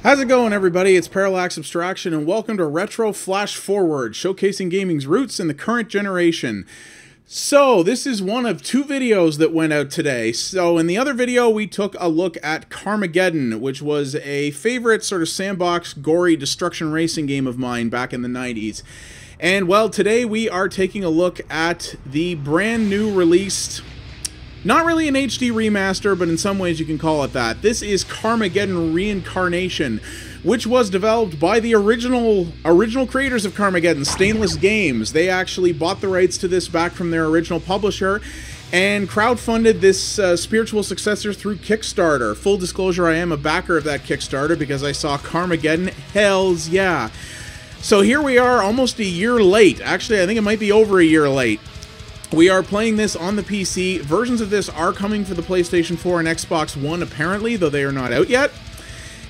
How's it going, everybody? It's Parallax Abstraction, and welcome to Retro Flashforward, showcasing gaming's roots in the current generation. So, this is one of two videos that went out today. So, in the other video, we took a look at Carmageddon, which was a favorite sort of sandbox, gory destruction racing game of mine back in the 90s. And, well, today we are taking a look at the brand new released... not really an HD remaster, but in some ways you can call it that. This is Carmageddon Reincarnation, which was developed by the original creators of Carmageddon, Stainless Games. They actually bought the rights to this back from their original publisher and crowdfunded this spiritual successor through Kickstarter. Full disclosure, I am a backer of that Kickstarter because I saw Carmageddon. Hells yeah. So here we are, almost a year late. Actually, I think it might be over a year late. We are playing this on the PC. Versions of this are coming for the PlayStation 4 and Xbox One, apparently, though they are not out yet.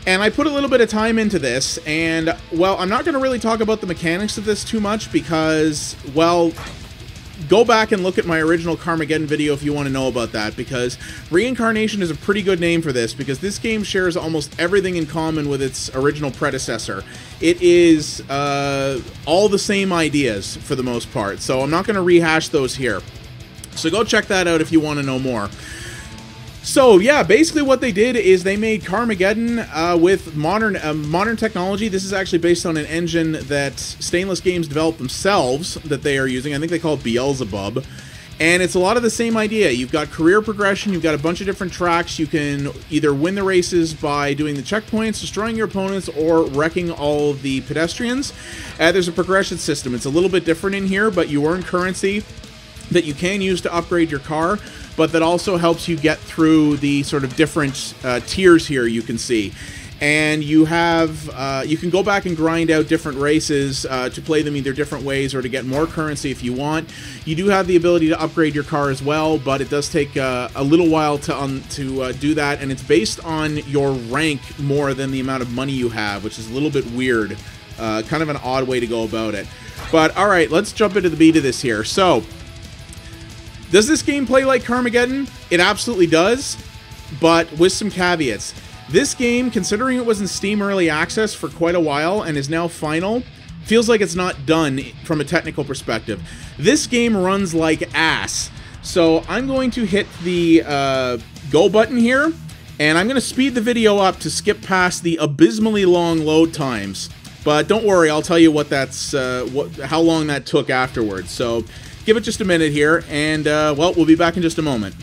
And I put a little bit of time into this, and, well, I'm not going to really talk about the mechanics of this too much because, well, go back and look at my original Carmageddon video if you want to know about that, because Reincarnation is a pretty good name for this, because this game shares almost everything in common with its original predecessor. It is all the same ideas for the most part, so I'm not going to rehash those here. So go check that out if you want to know more. So yeah, basically what they did is they made Carmageddon with modern technology. This is actually based on an engine that Stainless Games developed themselves that they are using. I think they call it Beelzebub. And it's a lot of the same idea. You've got career progression, you've got a bunch of different tracks. You can either win the races by doing the checkpoints, destroying your opponents, or wrecking all of the pedestrians. There's a progression system. It's a little bit different in here, but you earn currency that you can use to upgrade your car, but that also helps you get through the sort of different tiers here you can see. And you have, you can go back and grind out different races to play them either different ways or to get more currency if you want. You do have the ability to upgrade your car as well, but it does take a little while to do that, and it's based on your rank more than the amount of money you have, which is a little bit weird. Kind of an odd way to go about it. But alright, let's jump into the beat of this here. So, does this game play like Carmageddon? It absolutely does, but with some caveats. This game, considering it was in Steam Early Access for quite a while and is now final, feels like it's not done from a technical perspective. This game runs like ass. So I'm going to hit the go button here, and I'm going to speed the video up to skip past the abysmally long load times. But don't worry, I'll tell you what that's how long that took afterwards. So give it just a minute here, and well, we'll be back in just a moment.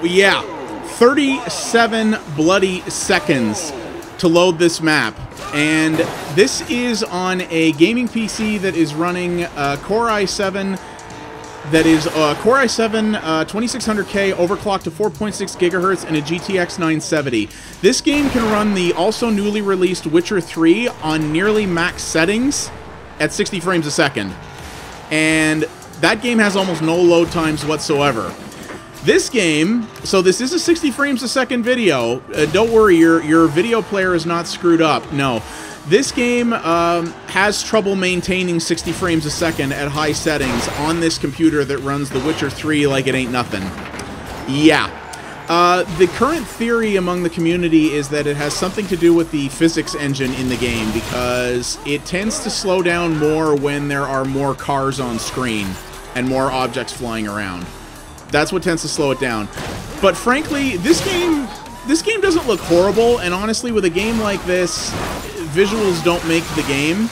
Yeah, 37 bloody seconds to load this map. And this is on a gaming PC that is running Core i7, that is Core i7 2600K overclocked to 4.6 gigahertz and a GTX 970. This game can run the also newly released Witcher 3 on nearly max settings at 60 frames a second. And that game has almost no load times whatsoever. This game, so this is a 60 frames a second video. Don't worry, your video player is not screwed up. No. This game has trouble maintaining 60 frames a second at high settings on this computer that runs The Witcher 3 like it ain't nothing. Yeah. The current theory among the community is that it has something to do with the physics engine in the game, because it tends to slow down more when there are more cars on screen and more objects flying around. That's what tends to slow it down. But frankly, this game doesn't look horrible, and honestly, with a game like this, visuals don't make the game.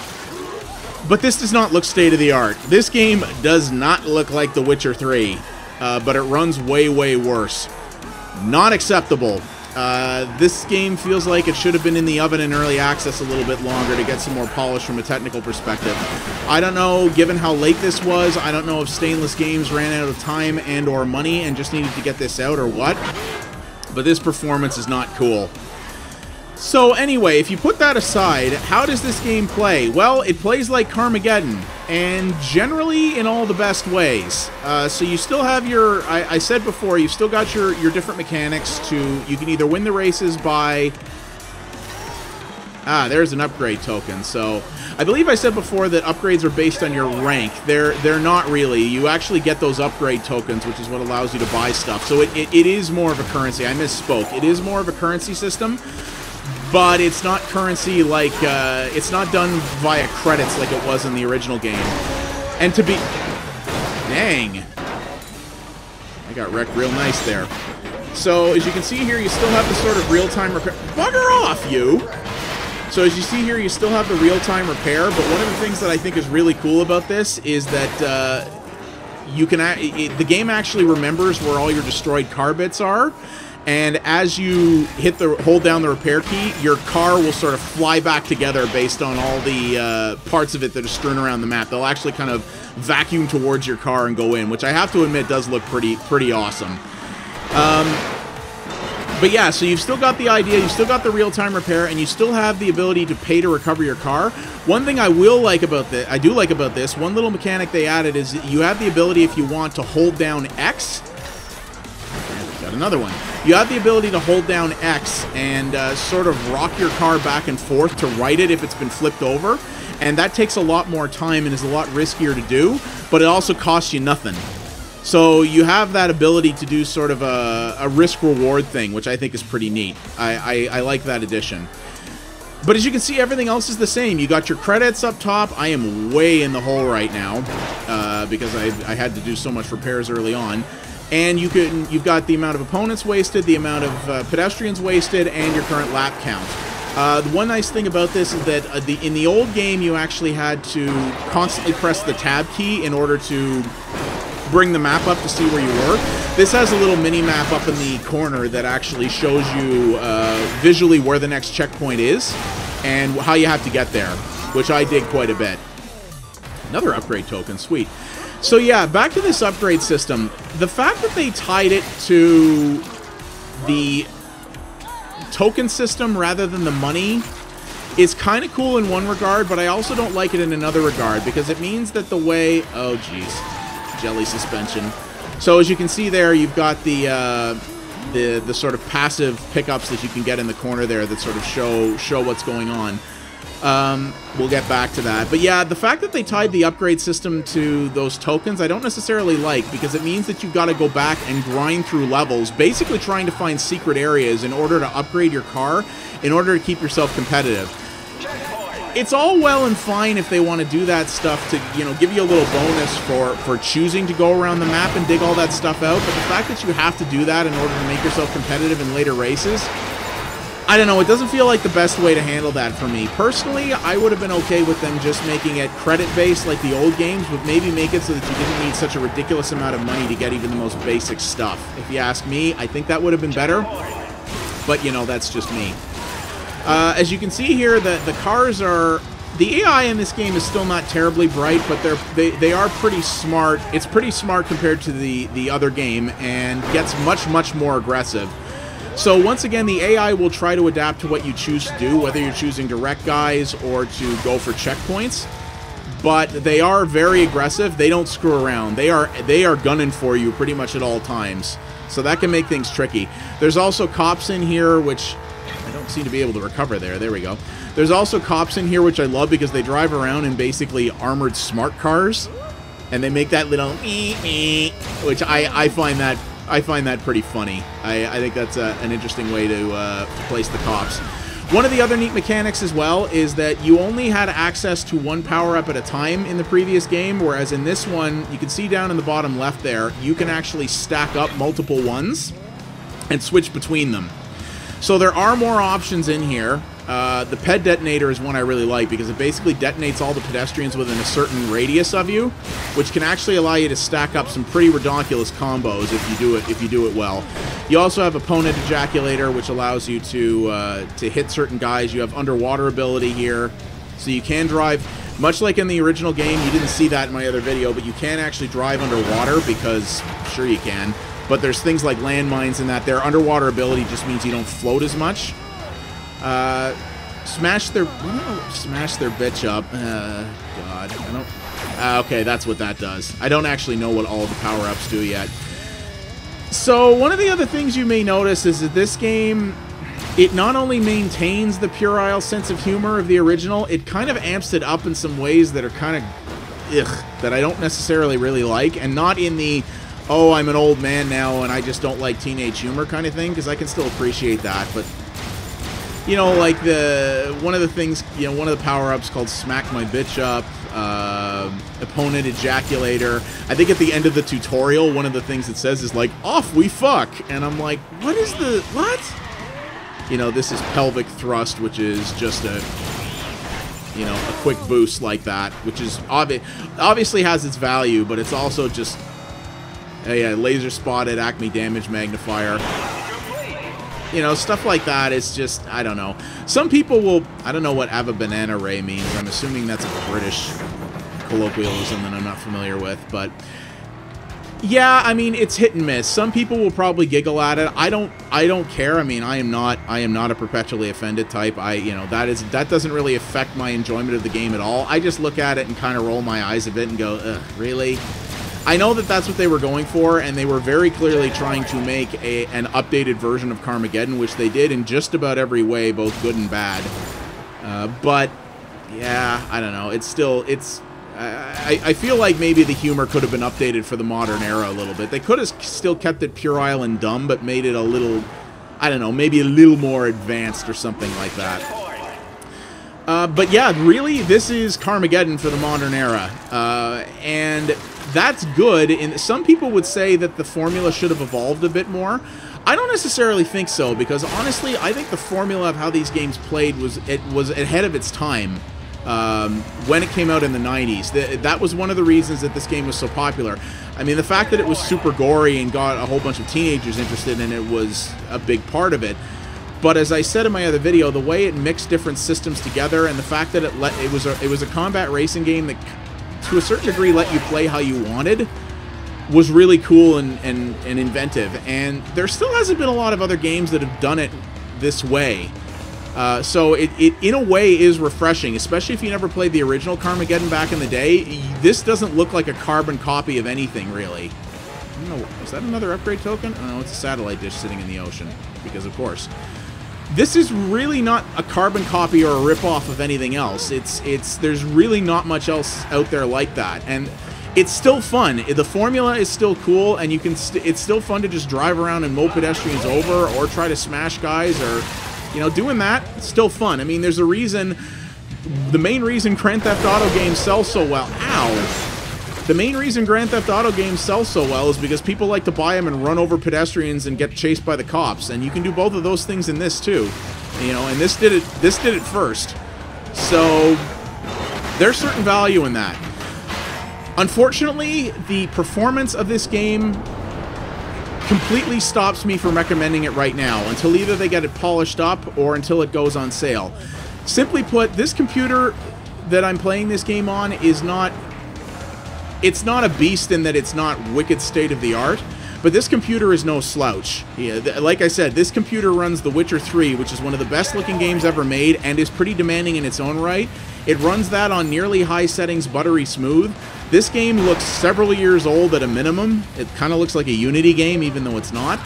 But this does not look state-of-the-art. This game does not look like The Witcher 3, but it runs way, way worse. Not acceptable. This game feels like it should have been in the oven in early access a little bit longer to get some more polish from a technical perspective. I don't know, given how late this was, I don't know if Stainless Games ran out of time and or money and just needed to get this out or what, but this performance is not cool. So anyway, if you put that aside, how does this game play? Well, it plays like Carmageddon, and generally in all the best ways. So you still have your, I said before, you've still got your different mechanics to, you can either win the races by, there's an upgrade token. So I believe I said before that upgrades are based on your rank. They're not really. You actually get those upgrade tokens, which is what allows you to buy stuff. So it is more of a currency. I misspoke. It is more of a currency system, but it's not currency like, it's not done via credits like it was in the original game. And to be... Dang. I got wrecked real nice there. So as you can see here, you still have the sort of real-time repair... Bugger off, you! So as you see here, you still have the real-time repair, but one of the things that I think is really cool about this is that you can the game actually remembers where all your destroyed car bits are, and as you hold down the repair key, your car will sort of fly back together based on all the parts of it that are strewn around the map. They'll actually kind of vacuum towards your car and go in, which I have to admit does look pretty awesome. But yeah, so you've still got the idea, you've still got the real-time repair, and you still have the ability to pay to recover your car. One thing I like about this, one little mechanic they added is you have the ability, if you want, to hold down X. Got another one. You have the ability to hold down X and sort of rock your car back and forth to right it if it's been flipped over. And that takes a lot more time and is a lot riskier to do, but it also costs you nothing. So you have that ability to do sort of a risk-reward thing, which I think is pretty neat. I like that addition. But as you can see, everything else is the same. You got your credits up top. I am way in the hole right now because I had to do so much repairs early on. And you've got the amount of opponents wasted, the amount of pedestrians wasted, and your current lap count. The one nice thing about this is that in the old game, you actually had to constantly press the tab key in order to bring the map up to see where you were. This has a little mini-map up in the corner that actually shows you visually where the next checkpoint is and how you have to get there, which I dig quite a bit. Another upgrade token, sweet. So yeah, back to this upgrade system. The fact that they tied it to the token system rather than the money is kind of cool in one regard, but I also don't like it in another regard, because it means that the way... Oh, geez. Jelly suspension. So as you can see there, you've got the sort of passive pickups that you can get in the corner there that sort of show what's going on. We'll get back to that. But yeah, the fact that they tied the upgrade system to those tokens, I don't necessarily like, because it means that you've got to go back and grind through levels, basically trying to find secret areas in order to upgrade your car, in order to keep yourself competitive. It's all well and fine if they want to do that stuff to, you know, give you a little bonus for choosing to go around the map and dig all that stuff out, but the fact that you have to do that in order to make yourself competitive in later races, I don't know, it doesn't feel like the best way to handle that for me. Personally, I would have been okay with them just making it credit-based like the old games, but maybe make it so that you didn't need such a ridiculous amount of money to get even the most basic stuff. If you ask me, I think that would have been better, but, you know, that's just me. As you can see here, the cars are... The AI in this game is still not terribly bright, but they are pretty smart. It's pretty smart compared to the other game, and gets much more aggressive. So once again, the AI will try to adapt to what you choose to do, whether you're choosing to wreck guys or to go for checkpoints. But they are very aggressive. They don't screw around. They are gunning for you pretty much at all times. So that can make things tricky. There's also cops in here, which... I don't seem to be able to recover there. There we go. There's also cops in here, which I love because they drive around in basically armored smart cars, and they make that little which I find that pretty funny. I think that's an interesting way to place the cops. One of the other neat mechanics as well is that you only had access to one power-up at a time in the previous game, whereas in this one, you can see down in the bottom left there, you can actually stack up multiple ones and switch between them. So there are more options in here. The ped detonator is one I really like because it basically detonates all the pedestrians within a certain radius of you, which can actually allow you to stack up some pretty ridiculous combos if you do it well. You also have opponent ejaculator, which allows you to hit certain guys. You have underwater ability here, so you can drive. Much like in the original game, you didn't see that in my other video, but you can actually drive underwater because, sure you can. But there's things like landmines in that. Their underwater ability just means you don't float as much. Smash their bitch up. God, Okay, that's what that does. I don't actually know what all the power-ups do yet. So, one of the other things you may notice is that this game, it not only maintains the puerile sense of humor of the original, it kind of amps it up in some ways that are kind of, that I don't necessarily really like, and not in the, oh, I'm an old man now and I just don't like teenage humor kind of thing, because I can still appreciate that, but, you know, like one of the things, you know, one of the power-ups called Smack My Bitch Up, Opponent Ejaculator. I think at the end of the tutorial, one of the things it says is like, off we fuck, and I'm like, what is the, what? You know, this is Pelvic Thrust, which is just a, you know, a quick boost like that, which is obviously has its value, but it's also just, yeah, laser spotted, Acme damage magnifier. You know, stuff like that is just, I don't know. Some people will, I don't know what Ava Banana Ray means. I'm assuming that's a British colloquialism that I'm not familiar with, but yeah, I mean, it's hit and miss. Some people will probably giggle at it. I don't care. I mean, I am not a perpetually offended type. You know, that doesn't really affect my enjoyment of the game at all. I just look at it and kind of roll my eyes a bit and go, ugh, really? I know that that's what they were going for, and they were very clearly trying to make an updated version of Carmageddon, which they did in just about every way, both good and bad. But, yeah, I don't know. It's still, I feel like maybe the humor could have been updated for the modern era a little bit. They could have still kept it puerile and dumb, but made it a little, I don't know, maybe a little more advanced or something like that. But yeah, really, this is Carmageddon for the modern era. And that's good. And some people would say that the formula should have evolved a bit more. I don't necessarily think so, because honestly, I think the formula of how these games played was ahead of its time. When it came out in the 90s. That was one of the reasons that this game was so popular. I mean, the fact that it was super gory and got a whole bunch of teenagers interested in it was a big part of it. But as I said in my other video, the way it mixed different systems together, and the fact that it was a combat racing game that, to a certain degree, let you play how you wanted, was really cool and inventive. And there still hasn't been a lot of other games that have done it this way. So it in a way is refreshing, especially if you never played the original Carmageddon back in the day. This doesn't look like a carbon copy of anything, really. I don't know, is that another upgrade token? Oh, no, it's a satellite dish sitting in the ocean, because of course. This is really not a carbon copy or a ripoff of anything else. There's really not much else out there like that, and it's still fun. The formula is still cool, and you can. It's still fun to just drive around and mow pedestrians over, or try to smash guys, or, you know, doing that. It's still fun. I mean, there's a reason. The main reason Grand Theft Auto games sell so well. Ow. The main reason Grand Theft Auto games sell so well is because people like to buy them and run over pedestrians and get chased by the cops, and you can do both of those things in this too, you know. And this did it first, so there's certain value in that. Unfortunately, the performance of this game completely stops me from recommending it right now until either they get it polished up or until it goes on sale. Simply put, this computer that I'm playing this game on is not. It's not a beast in that it's not wicked state-of-the-art, but this computer is no slouch. Yeah, like I said, this computer runs The Witcher 3, which is one of the best-looking games ever made and is pretty demanding in its own right. It runs that on nearly high settings, buttery smooth. This game looks several years old at a minimum. It kind of looks like a Unity game, even though it's not.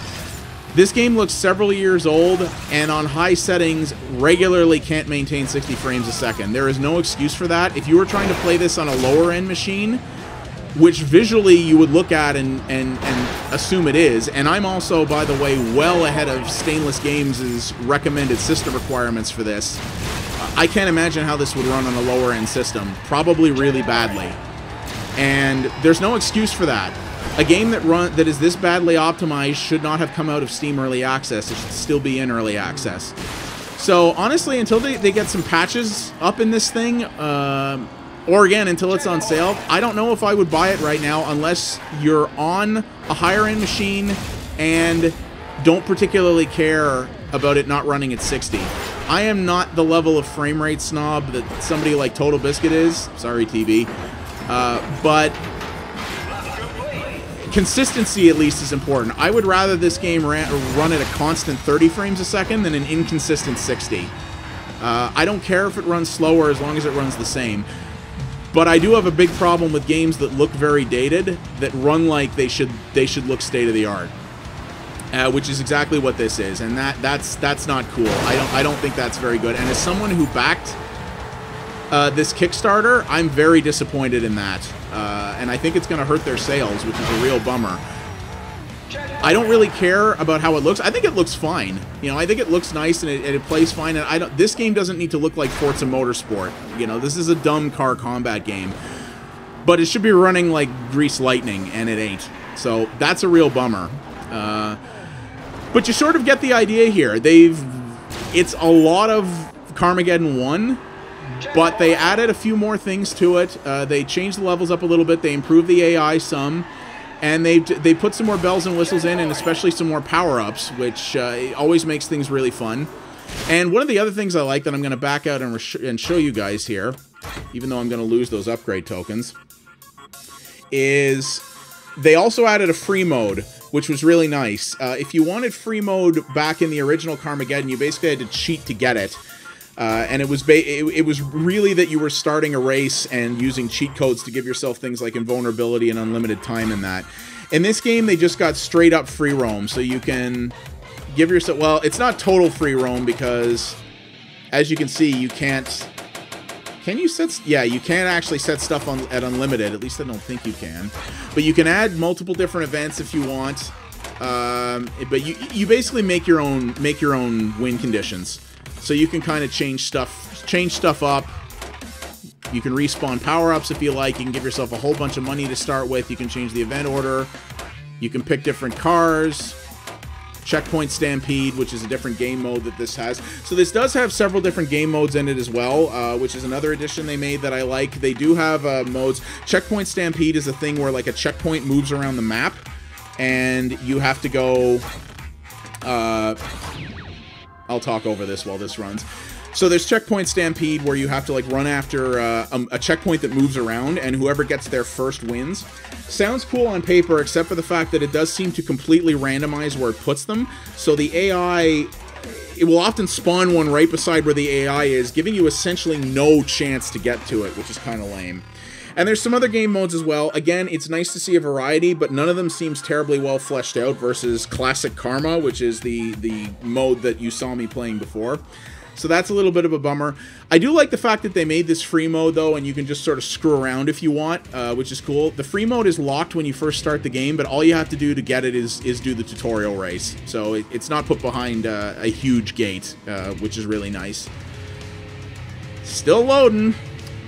This game looks several years old, and on high settings, regularly can't maintain 60 frames a second. There is no excuse for that. If you were trying to play this on a lower-end machine, which visually you would look at and assume it is. And I'm also, by the way, well ahead of Stainless Games' recommended system requirements for this. I can't imagine how this would run on a lower-end system. Probably really badly. And there's no excuse for that. A game that is this badly optimized should not have come out of Steam Early Access. It should still be in Early Access. So, honestly, until they get some patches up in this thing, or again, until it's on sale, I don't know if I would buy it right now unless you're on a higher-end machine and don't particularly care about it not running at 60. I am not the level of frame rate snob that somebody like Total Biscuit is. Sorry, TV. But consistency, at least, is important. I would rather this game run at a constant 30 frames a second than an inconsistent 60. I don't care if it runs slower as long as it runs the same. But I do have a big problem with games that look very dated, that run like they should look state-of-the-art. Which is exactly what this is, and that's not cool. I don't think that's very good. And as someone who backed this Kickstarter, I'm very disappointed in that, and I think it's going to hurt their sales, which is a real bummer. I don't really care about how it looks. I think it looks fine. You know, I think it looks nice and it plays fine. And this game doesn't need to look like Forza Motorsport. You know, this is a dumb car combat game, but it should be running like Grease Lightning, and it ain't. So that's a real bummer. But you sort of get the idea here. It's a lot of Carmageddon 1, but they added a few more things to it. They changed the levels up a little bit. They improved the AI some. And they put some more bells and whistles in, and especially some more power-ups, which always makes things really fun. And one of the other things I like that I'm going to back out and show you guys here, even though I'm going to lose those upgrade tokens, is they also added a free mode, which was really nice. If you wanted free mode back in the original Carmageddon, you basically had to cheat to get it. And it was really that you were starting a race and using cheat codes to give yourself things like invulnerability and unlimited time in that. In this game, they just got straight up free roam, so you can give yourself... Well, it's not total free roam because, as you can see, you can't... Can you set... Yeah, you can't actually set stuff at unlimited. At least I don't think you can. But you can add multiple different events if you want. But you basically make your own win conditions. So you can kind of change stuff up. You can respawn power-ups if you like. You can give yourself a whole bunch of money to start with. You can change the event order. You can pick different cars. Checkpoint Stampede, which is a different game mode that this has. So this does have several different game modes in it as well, which is another addition they made that I like. They do have modes. Checkpoint Stampede is a thing where like a checkpoint moves around the map, and you have to go... I'll talk over this while this runs. So there's Checkpoint Stampede, where you have to like run after a checkpoint that moves around, and whoever gets there first wins. Sounds cool on paper, except for the fact that it does seem to completely randomize where it puts them. So the AI, it will often spawn one right beside where the AI is, giving you essentially no chance to get to it, which is kind of lame. And there's some other game modes as well. Again, it's nice to see a variety, but none of them seems terribly well fleshed out versus Classic Karma, which is the mode that you saw me playing before. So that's a little bit of a bummer. I do like the fact that they made this free mode, though, and you can just sort of screw around if you want, which is cool. The free mode is locked when you first start the game, but all you have to do to get it is do the tutorial race. So it's not put behind a huge gate, which is really nice. Still loading.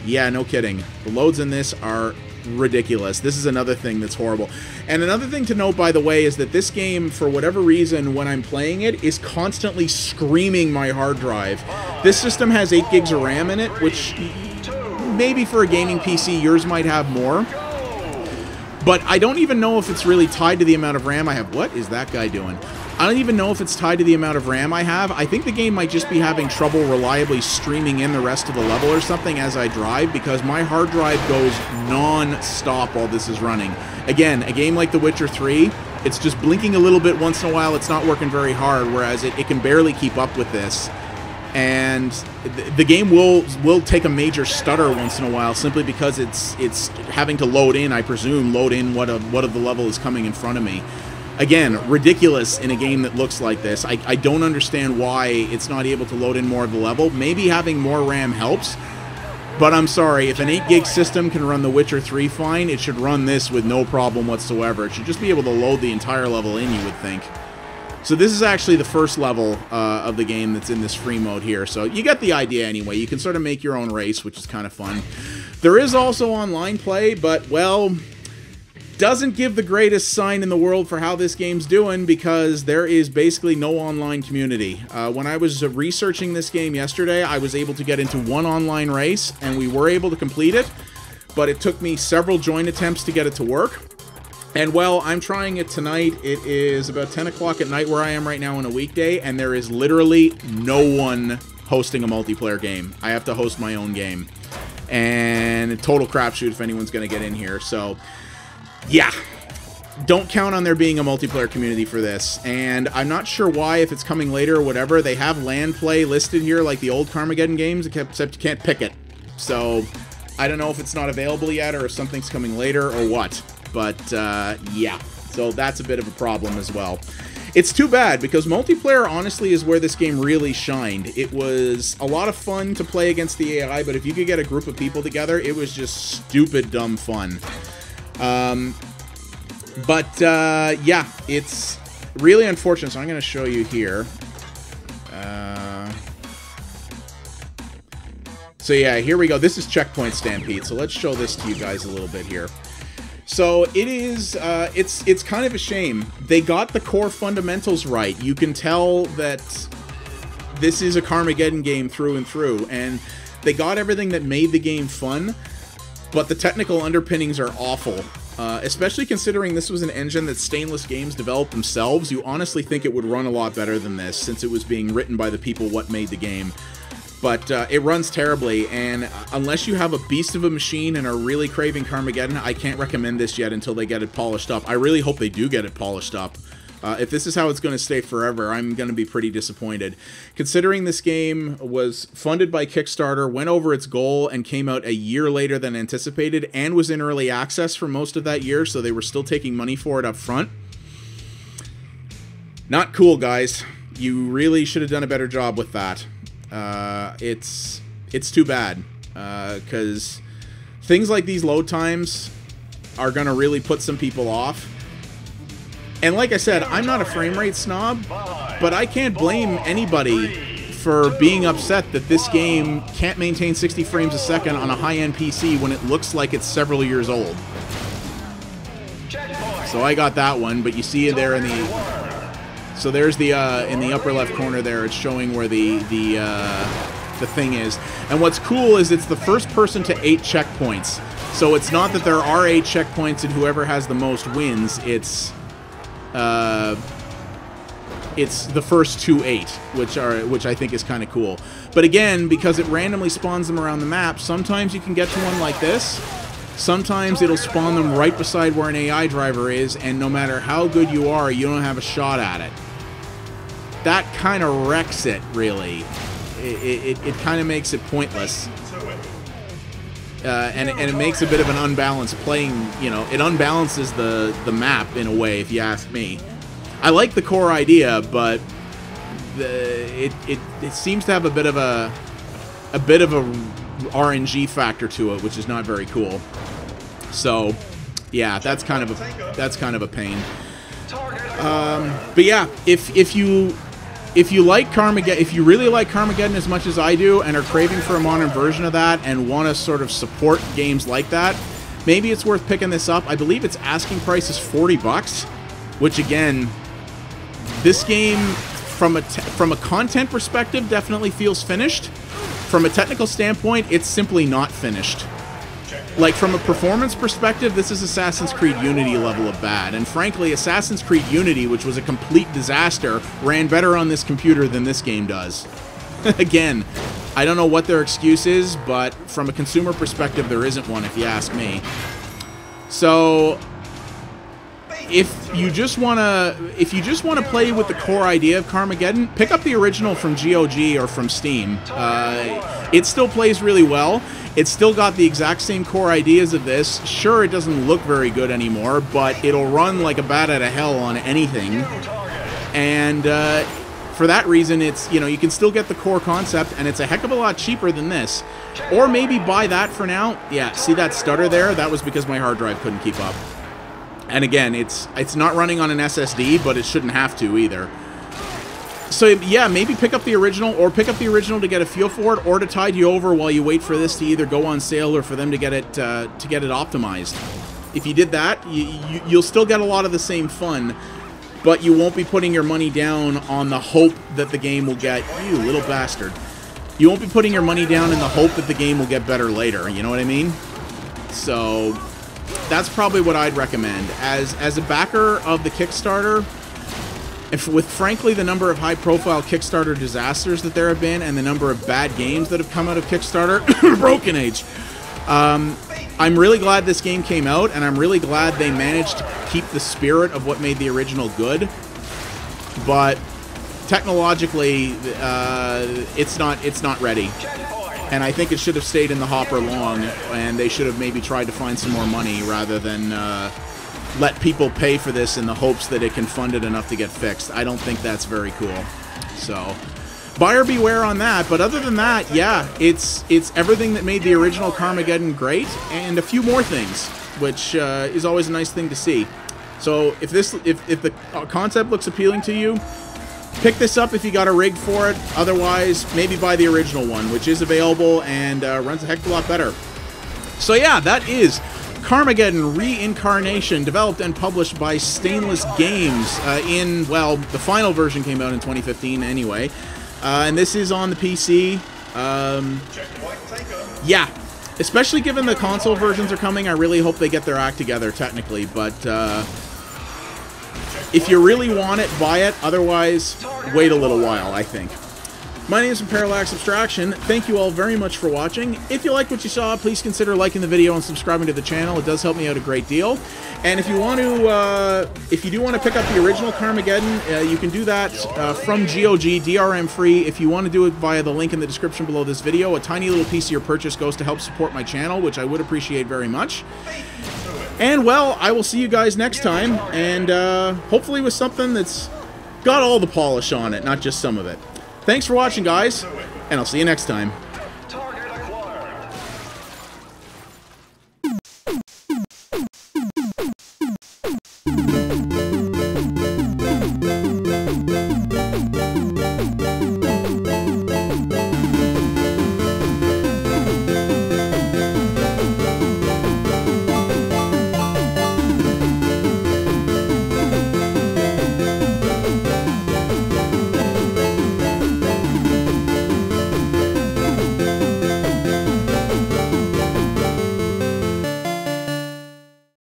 Yeah, no kidding. The loads in this are ridiculous. This is another thing that's horrible. And another thing to note, by the way, is that this game, for whatever reason, when I'm playing it, is constantly screaming my hard drive. This system has 8 gigs of RAM in it, which maybe for a gaming PC, yours might have more. But I don't even know if it's really tied to the amount of RAM I have. What is that guy doing? I don't even know if it's tied to the amount of RAM I have. I think the game might just be having trouble reliably streaming in the rest of the level or something as I drive, because my hard drive goes non-stop while this is running. Again, a game like The Witcher 3, it's just blinking a little bit once in a while. It's not working very hard, whereas it can barely keep up with this. And the game will take a major stutter once in a while, simply because it's having to load in, I presume, what of the level is coming in front of me. Again, ridiculous in a game that looks like this. I don't understand why it's not able to load in more of the level. Maybe having more RAM helps, but I'm sorry, if an 8 gig system can run The Witcher 3 fine, it should run this with no problem whatsoever. It should just be able to load the entire level in, you would think. So this is actually the first level of the game that's in this free mode here. So you get the idea anyway. You can sort of make your own race, which is kind of fun. There is also online play, but, well, doesn't give the greatest sign in the world for how this game's doing, because there is basically no online community. When I was researching this game yesterday, I was able to get into one online race, and we were able to complete it, but it took me several join attempts to get it to work. And, well, I'm trying it tonight. It is about 10 o'clock at night where I am right now on a weekday, and there is literally no one hosting a multiplayer game. I have to host my own game. And a total crapshoot if anyone's going to get in here, so yeah, don't count on there being a multiplayer community for this. And I'm not sure why, if it's coming later or whatever. They have LAN play listed here like the old Carmageddon games, except you can't pick it. So I don't know if it's not available yet or if something's coming later or what. But, yeah. So that's a bit of a problem as well. It's too bad, because multiplayer, honestly, is where this game really shined. It was a lot of fun to play against the AI, but if you could get a group of people together, it was just stupid, dumb fun. Yeah, it's really unfortunate. So I'm going to show you here. So yeah, here we go. This is Checkpoint Stampede. So let's show this to you guys a little bit here. So it is, it's kind of a shame. They got the core fundamentals right. You can tell that this is a Carmageddon game through and through, and they got everything that made the game fun, but the technical underpinnings are awful. Especially considering this was an engine that Stainless Games developed themselves. You honestly think it would run a lot better than this, since it was being written by the people what made the game. But it runs terribly, and unless you have a beast of a machine and are really craving Carmageddon, I can't recommend this yet until they get it polished up. I really hope they do get it polished up. If this is how it's going to stay forever, I'm going to be pretty disappointed. Considering this game was funded by Kickstarter, went over its goal, and came out a year later than anticipated, and was in early access for most of that year, so they were still taking money for it up front. Not cool, guys. You really should have done a better job with that. It's too bad, because things like these load times are going to really put some people off. And like I said, I'm not a frame rate snob, but I can't blame anybody for being upset that this game can't maintain 60 frames a second on a high-end PC when it looks like it's several years old. So I got that one, but you see it there in the... So there's the, in the upper left corner there, it's showing where the thing is. And what's cool is it's the first person to 8 checkpoints. So it's not that there are 8 checkpoints and whoever has the most wins, it's the first to 8, which I think is kind of cool. But again, because it randomly spawns them around the map, sometimes you can get to one like this. Sometimes it'll spawn them right beside where an AI driver is, and no matter how good you are, you don't have a shot at it. That kind of wrecks it, really. It kind of makes it pointless. And it makes a bit of an unbalanced playing, you know, it unbalances the map in a way, if you ask me. I like the core idea, but it seems to have a bit of a RNG factor to it, which is not very cool. So, yeah, that's kind of a pain. But yeah, if you like Carmageddon, if you really like Carmageddon as much as I do, and are craving for a modern version of that, and want to sort of support games like that, maybe it's worth picking this up. I believe its asking price is $40, which again, this game from a content perspective definitely feels finished. From a technical standpoint, it's simply not finished. Like, from a performance perspective, this is Assassin's Creed Unity level of bad. And frankly, Assassin's Creed Unity, which was a complete disaster, ran better on this computer than this game does. Again, I don't know what their excuse is, but from a consumer perspective, there isn't one, if you ask me. So, if you just wanna play with the core idea of Carmageddon, pick up the original from GOG or from Steam. It still plays really well. It's still got the exact same core ideas of this. Sure, it doesn't look very good anymore, but it'll run like a bat out of hell on anything. And for that reason, it's, you know, you can still get the core concept, and it's a heck of a lot cheaper than this. Or maybe buy that for now. Yeah, see that stutter there? That was because my hard drive couldn't keep up. And again, it's not running on an SSD, but it shouldn't have to either. So yeah, maybe pick up the original, or pick up the original to get a feel for it, or to tide you over while you wait for this to either go on sale or for them to get it optimized. If you did that, you'll still get a lot of the same fun, but you won't be putting your money down on the hope that the game will get... You little bastard. You won't be putting your money down in the hope that the game will get better later, you know what I mean? So that's probably what I'd recommend. As a backer of the Kickstarter, with frankly the number of high-profile Kickstarter disasters that there have been, and the number of bad games that have come out of Kickstarter, Broken Age, I'm really glad this game came out, and I'm really glad they managed to keep the spirit of what made the original good. But technologically, it's not ready. and I think it should have stayed in the hopper long, and they should have maybe tried to find some more money rather than let people pay for this in the hopes that it can fund it enough to get fixed. I don't think that's very cool. So, buyer beware on that. But other than that, yeah, it's everything that made the original Carmageddon great, and a few more things, which is always a nice thing to see. So if the concept looks appealing to you, pick this up if you got a rig for it. Otherwise, maybe buy the original one, which is available and runs a heck of a lot better. So yeah, that is Carmageddon Reincarnation, developed and published by Stainless Games. Well, the final version came out in 2015 anyway. And this is on the PC. Yeah, especially given the console versions are coming, I really hope they get their act together technically. But if you really want it, buy it. Otherwise, wait a little while, I think. My name is Parallax Abstraction. Thank you all very much for watching. If you liked what you saw, please consider liking the video and subscribing to the channel. It does help me out a great deal. And if you want to, if you do want to pick up the original Carmageddon, you can do that from GOG, DRM free. If you want to do it via the link in the description below this video, a tiny little piece of your purchase goes to help support my channel, which I would appreciate very much. And well, I will see you guys next time, and hopefully with something that's got all the polish on it, not just some of it. Thanks for watching, guys, and I'll see you next time.